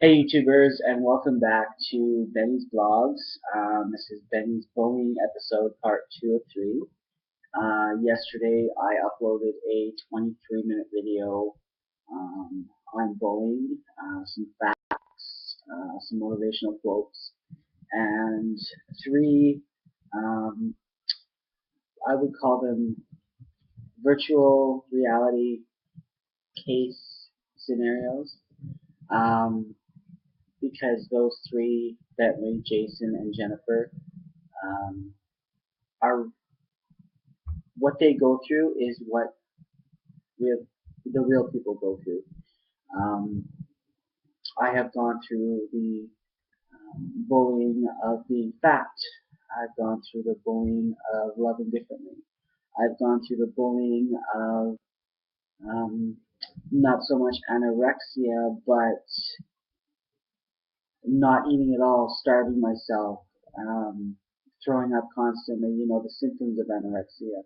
Hey YouTubers, and welcome back to Benny's Vlogs. This is Benny's Bullying episode part 2 of 3. Yesterday I uploaded a 23-minute video on bullying, some facts, some motivational quotes, and three, um, I would call them virtual reality case scenarios. Um, because those three, Bentley, Jason, and Jennifer, um, are what they go through is what real, the real people go through. Um, I have gone through the bullying of being fat. I've gone through the bullying of loving differently. I've gone through the bullying of um, not so much anorexia, but not eating at all, starving myself, throwing up constantly, the symptoms of anorexia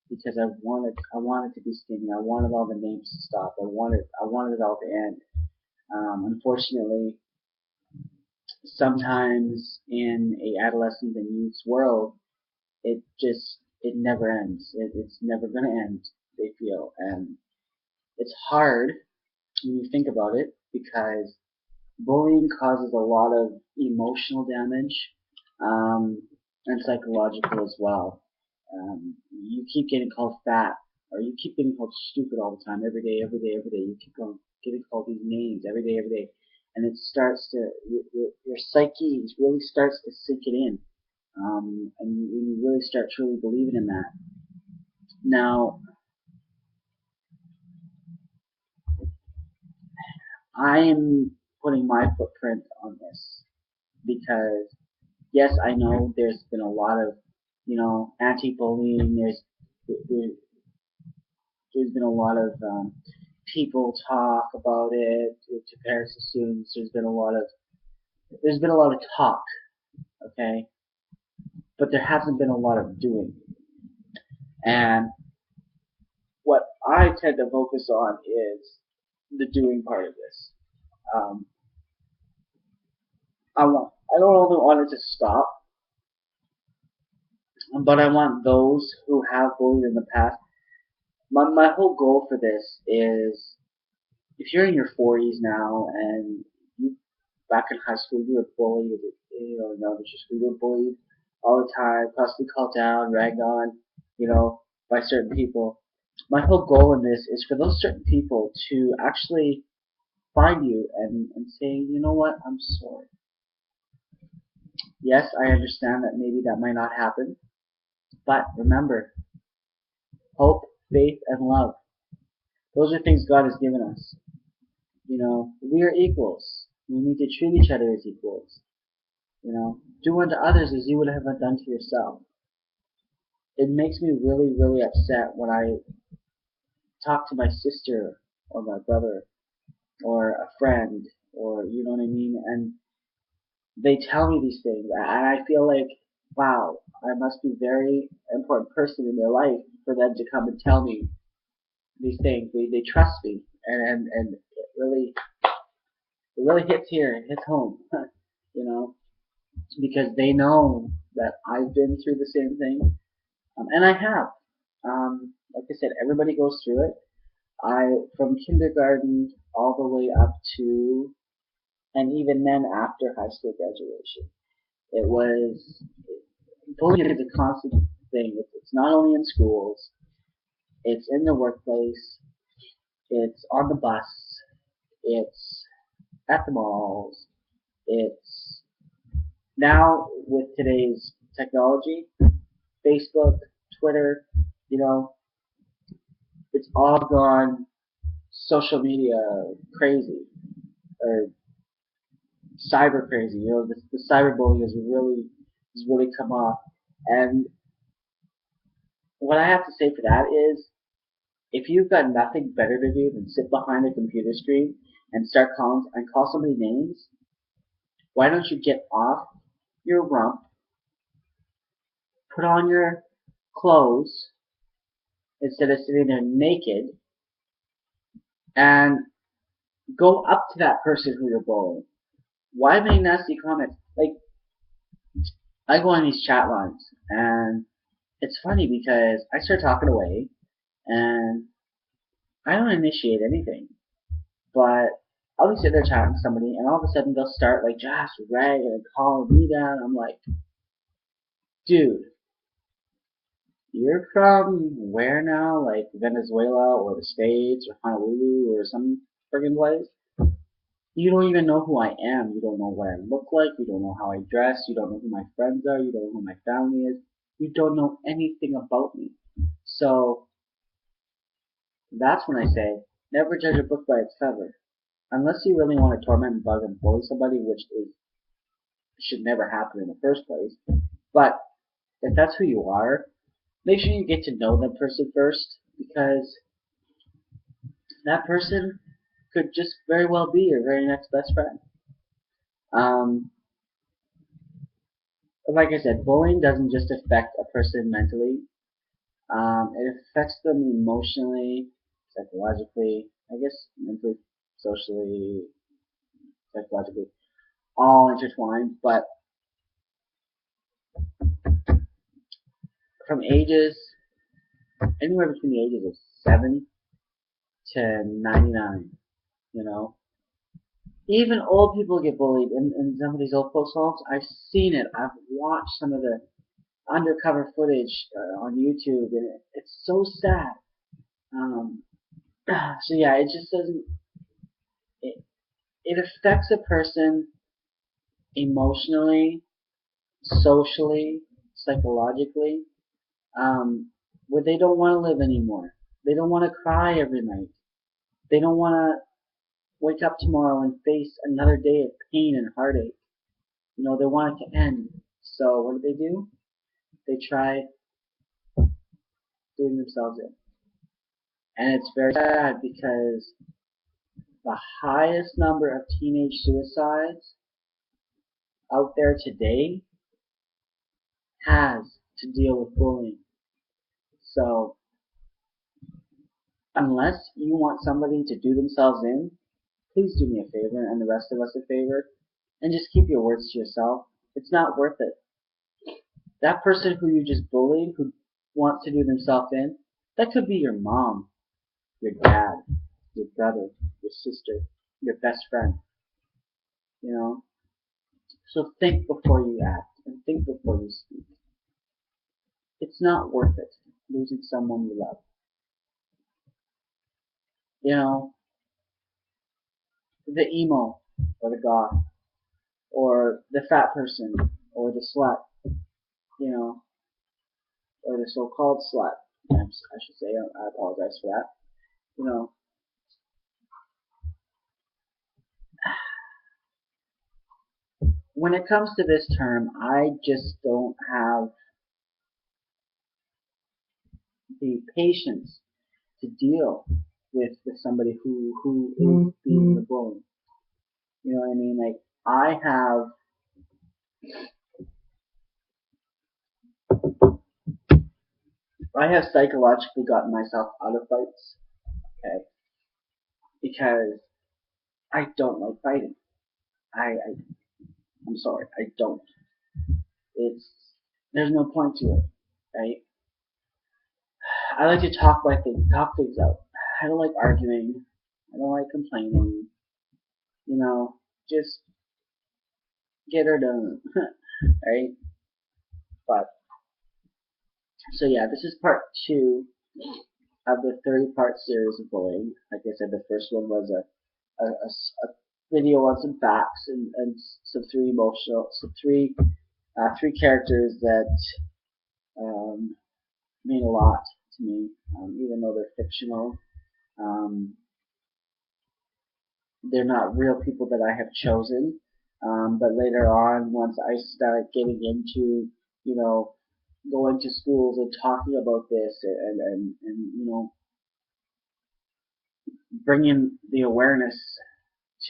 because I wanted to be skinny. I wanted all the names to stop. I wanted it all to end. Unfortunately, sometimes in a adolescent and youth's world, it never ends. It's never going to end, they feel. And it's hard when you think about it because bullying causes a lot of emotional damage, and psychological as well. You keep getting called fat, or you keep getting called stupid all the time, every day, every day, every day. You keep getting called these names every day, and it starts to your psyche really starts to sink it in, and you really start truly believing in that. Now, I am putting my footprint on this because yes, I know there's been a lot of, anti-bullying. There, there's been a lot of people talk about it to parents and students. There's been a lot of talk, okay, but there hasn't been a lot of doing. And what I tend to focus on is the doing part of this. Um, I don't only want it to stop, but I want those who have bullied in the past. My whole goal for this is if you're in your 40s now and you back in high school you were bullied, in elementary school you were bullied all the time, constantly called down, ragged on, by certain people. My whole goal in this is for those certain people to actually find you and say, you know what, I'm sorry. Yes, I understand that maybe that might not happen, but remember, hope, faith, and love. Those are things God has given us. We are equals. We need to treat each other as equals. Do unto others as you would have done to yourself. It makes me really, really upset when I talk to my sister or my brother or a friend or you know what I mean, and they tell me these things, and I feel like, wow, I must be a very important person in their life for them to come and tell me these things. They trust me, and it really hits here, it hits home, you know, because they know that I've been through the same thing, and I have. Like I said, everybody goes through it. From kindergarten all the way up to, and even then after high school graduation, it was bullying is a constant thing. It's not only in schools, it's in the workplace, it's on the bus, it's at the malls, it's now with today's technology, Facebook, Twitter, you know, it's all gone social media crazy or cyber crazy. The cyberbullying has really come off. And what I have to say for that is, if you've got nothing better to do than sit behind a computer screen and start calling and call somebody names, why don't you get off your rump, put on your clothes instead of sitting there naked, and go up to that person who you're bullying. Why make nasty comments? Like, I go on these chat lines, and it's funny because I start talking away, and I don't initiate anything, but I'll be sitting there chatting to somebody, and all of a sudden they'll start like just ragging and calling me down. I'm like, dude, you're from where now? Like Venezuela or the States or Honolulu or some friggin' place? You don't even know who I am. You don't know what I look like. You don't know how I dress. You don't know who my friends are. You don't know who my family is. You don't know anything about me. So that's when I say, never judge a book by its cover. Unless you really want to torment and bug and bully somebody, which is should never happen in the first place. But if that's who you are, make sure you get to know that person first, because that person could just very well be your very next best friend. Um, like I said, bullying doesn't just affect a person mentally. It affects them emotionally, psychologically, I guess mentally, socially, psychologically, all intertwined. But from ages, anywhere between the ages of 7 to 99, you know, even old people get bullied in some of these old folks' homes. I've seen it. I've watched some of the undercover footage on YouTube, and it's so sad. Um, so yeah, it just doesn't. It, it affects a person emotionally, socially, psychologically, where they don't want to live anymore. They don't want to cry every night. They don't want to wake up tomorrow and face another day of pain and heartache. You know, they want it to end. So what do? They try doing themselves in. And it's very sad because the highest number of teenage suicides out there today has to deal with bullying. So unless you want somebody to do themselves in, please do me a favor and the rest of us a favor and just keep your words to yourself. It's not worth it. That person who you just bullied, who wants to do themselves in, that could be your mom, your dad, your brother, your sister, your best friend. You know? So think before you act and think before you speak. It's not worth it losing someone you love. You know, the emo or the goth or the fat person or the slut, you know, or the so-called slut. I should say. I apologize for that. You know, when it comes to this term, I just don't have the patience to deal with somebody who is being the bully. You know what I mean? Like I have psychologically gotten myself out of fights, okay, because I don't like fighting. I I'm sorry, I don't. It's there's no point to it, right? I like to talk things out. I don't like arguing. I don't like complaining. You know, just get her done, right? But so yeah, this is part two of the 30-part series of bullying. Like I said, the first one was a video on some facts and some three characters that um, mean a lot to me, even though they're fictional. Um, they're not real people that I have chosen. But later on, once I start getting into, you know, going to schools and talking about this and you know, bringing the awareness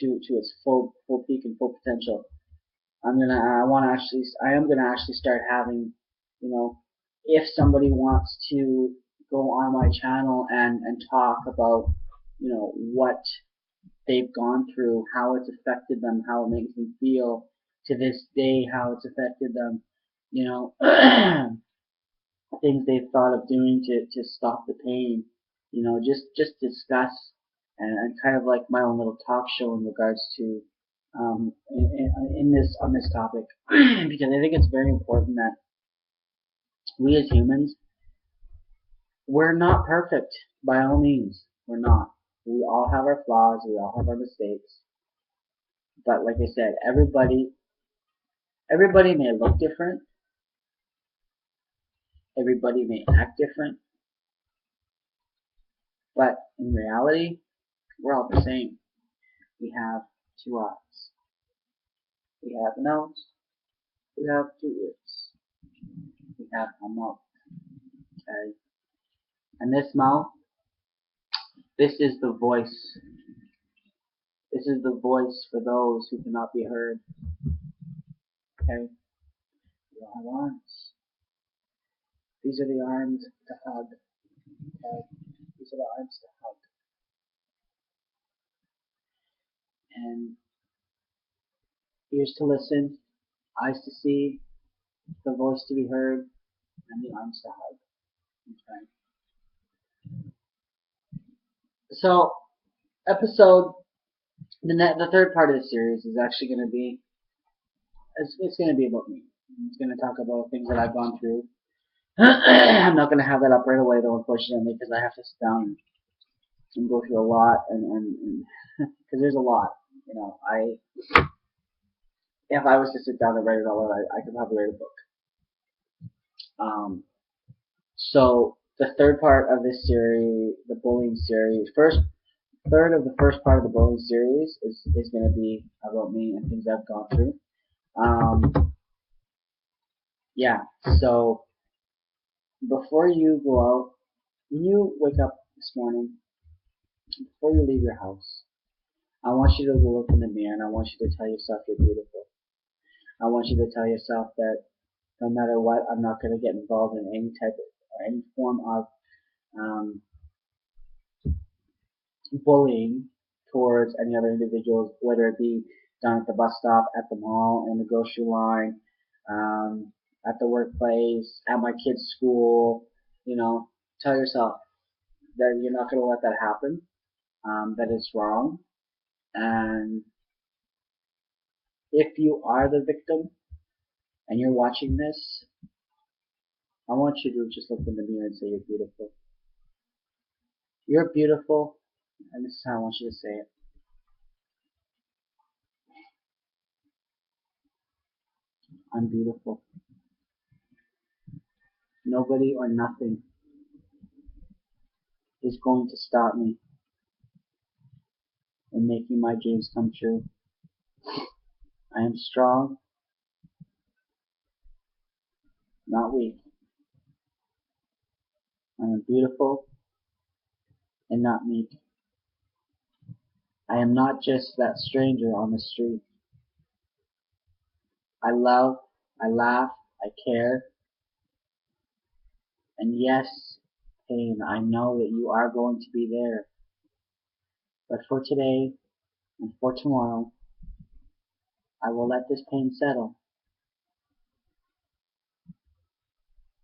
to its full peak and full potential, I am gonna actually start having, you know, if somebody wants to go on my channel and talk about, you know, what they've gone through, how it's affected them, how it makes them feel to this day, how it's affected them, you know, things they've thought of doing to stop the pain, just discuss and kind of like my own little talk show in regards to in this on this topic because I think it's very important that we as humans, we're not perfect by all means. We're not. We all have our flaws. We all have our mistakes. But like I said, everybody may look different. Everybody may act different. But in reality, we're all the same. We have two eyes. We have a nose. We have two ears. We have a mouth. Okay? And this mouth, this is the voice. This is the voice for those who cannot be heard. Okay? We all have arms. These are the arms to hug. Okay? These are the arms to hug. And ears to listen, eyes to see, the voice to be heard, and the arms to hug. Okay? So, episode, the third part of the series is actually going to be, it's going to be about me. It's going to talk about things that I've gone through. I'm not going to have that up right away though, unfortunately, because I have to sit down and go through a lot, and because there's a lot. If I was to sit down and write it all out, I could probably write a book. So the third part of this series, the bullying series, third of the first part of the bullying series is going to be about me and things I've gone through. Yeah. So before you go out, when you wake up this morning, before you leave your house, I want you to look in the mirror and I want you to tell yourself you're beautiful. I want you to tell yourself that no matter what, I'm not going to get involved in any type of or any form of um, bullying towards any other individuals, whether it be down at the bus stop, at the mall, in the grocery line, at the workplace, at my kid's school. Tell yourself that you're not going to let that happen. That is wrong. And if you are the victim and you're watching this, I want you to just look in the mirror and say you're beautiful. You're beautiful, and this is how I want you to say it. I'm beautiful. Nobody or nothing is going to stop me from making my dreams come true. I am strong, not weak. I am beautiful and not meek. I am not just that stranger on the street. I love, I laugh, I care, and yes, pain, I know that you are going to be there. But for today and for tomorrow, I will let this pain settle,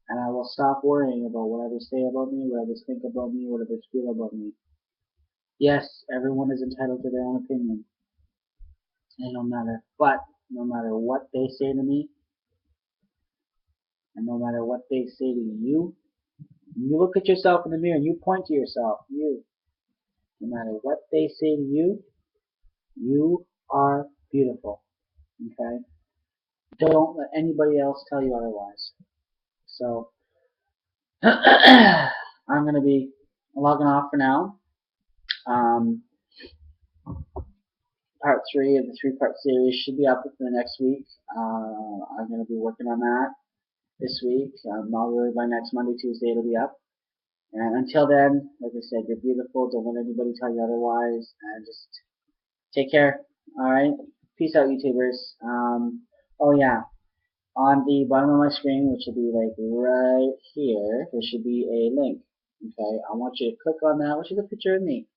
and I will stop worrying about what others say about me, what others think about me, what others feel about me. Yes, everyone is entitled to their own opinion, and no matter what they say to me, and no matter what they say to you, you look at yourself in the mirror and you point to yourself, no matter what they say to you, you are beautiful. Okay? Don't let anybody else tell you otherwise. So, I'm going to be logging off for now. Part 3 of the 3-part series should be up within the next week. I'm going to be working on that this week. Probably by next Monday, Tuesday, it'll be up. And until then, like I said, you're beautiful. Don't let anybody tell you otherwise. And just take care. Alright? Peace out, YouTubers. Oh yeah. On the bottom of my screen, which will be like right here, there should be a link. Okay? I want you to click on that, which is a picture of me.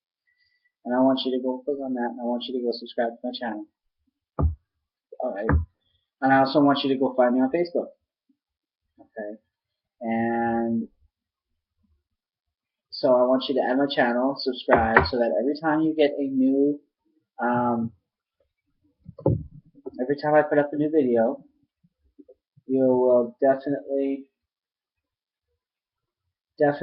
And I want you to go click on that, and I want you to go subscribe to my channel. Alright. And I also want you to go find me on Facebook. Okay. And so I want you to add my channel, subscribe, so that every time you get a new, every time I put up a new video, you will definitely get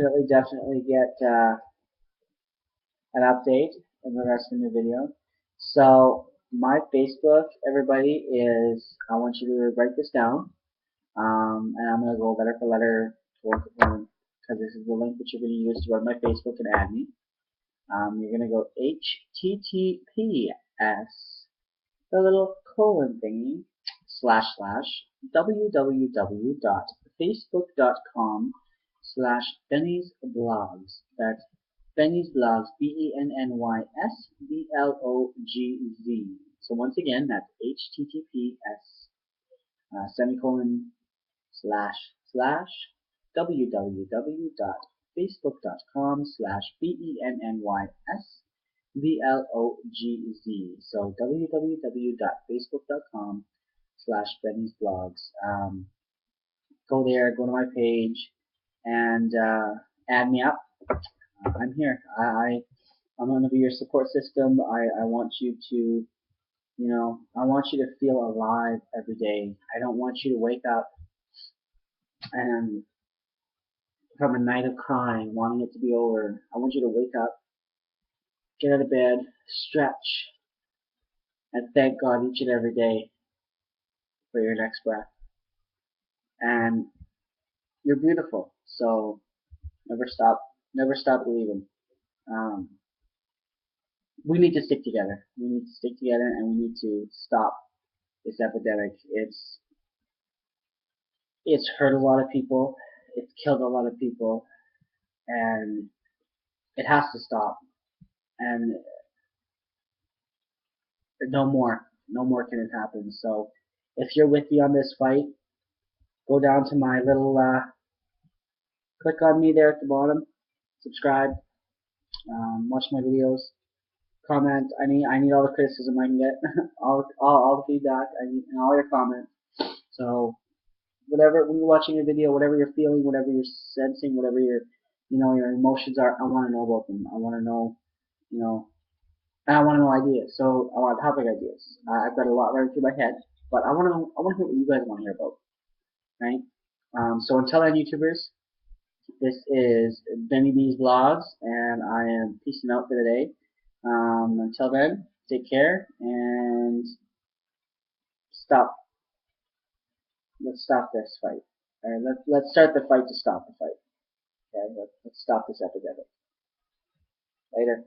an update in regards to the new video. So my Facebook, everybody, is, I want you to write this down, and I'm going to go letter for letter because this is the link that you're going to use to go to my Facebook and add me. You're going to go HTTPS, the little colon thingy, / www.facebook.com/Benny'sBlogs. That's Benny's Blogs, BENNYSBLOGZ. So once again, that's HTTPS semicolon / www.facebook.com/BENNYSBLOGZ. So www.facebook.com/Benny's Blogs. Go there, go to my page, and add me up. I'm here. I'm going to be your support system. I want you to, I want you to feel alive every day. I don't want you to wake up and from a night of crying, wanting it to be over. I want you to wake up, get out of bed, stretch, and thank God each and every day for your next breath. And you're beautiful, so never stop believing. Um, we need to stick together. We need to stick together, and we need to stop this epidemic. It's hurt a lot of people. It's killed a lot of people, and it has to stop. And no more can it happen. So if you're with me on this fight, go down to my little click on me there at the bottom, subscribe, watch my videos, comment. I need all the criticism I can get, all the feedback, and all your comments. So whatever, when you're watching a video, whatever you're feeling, whatever you're sensing, whatever your emotions are, I want to know about them. I want to know, and I want to know ideas. So I want topic ideas. I've got a lot running through my head, but I want to hear what you guys want to hear about, right? So until then, YouTubers, this is Benny B's Vlogs, and I am peacing out for the day. Until then, take care and stop. Let's stop this fight. Let's start the fight to stop the fight. Okay, let's stop this epidemic. Later.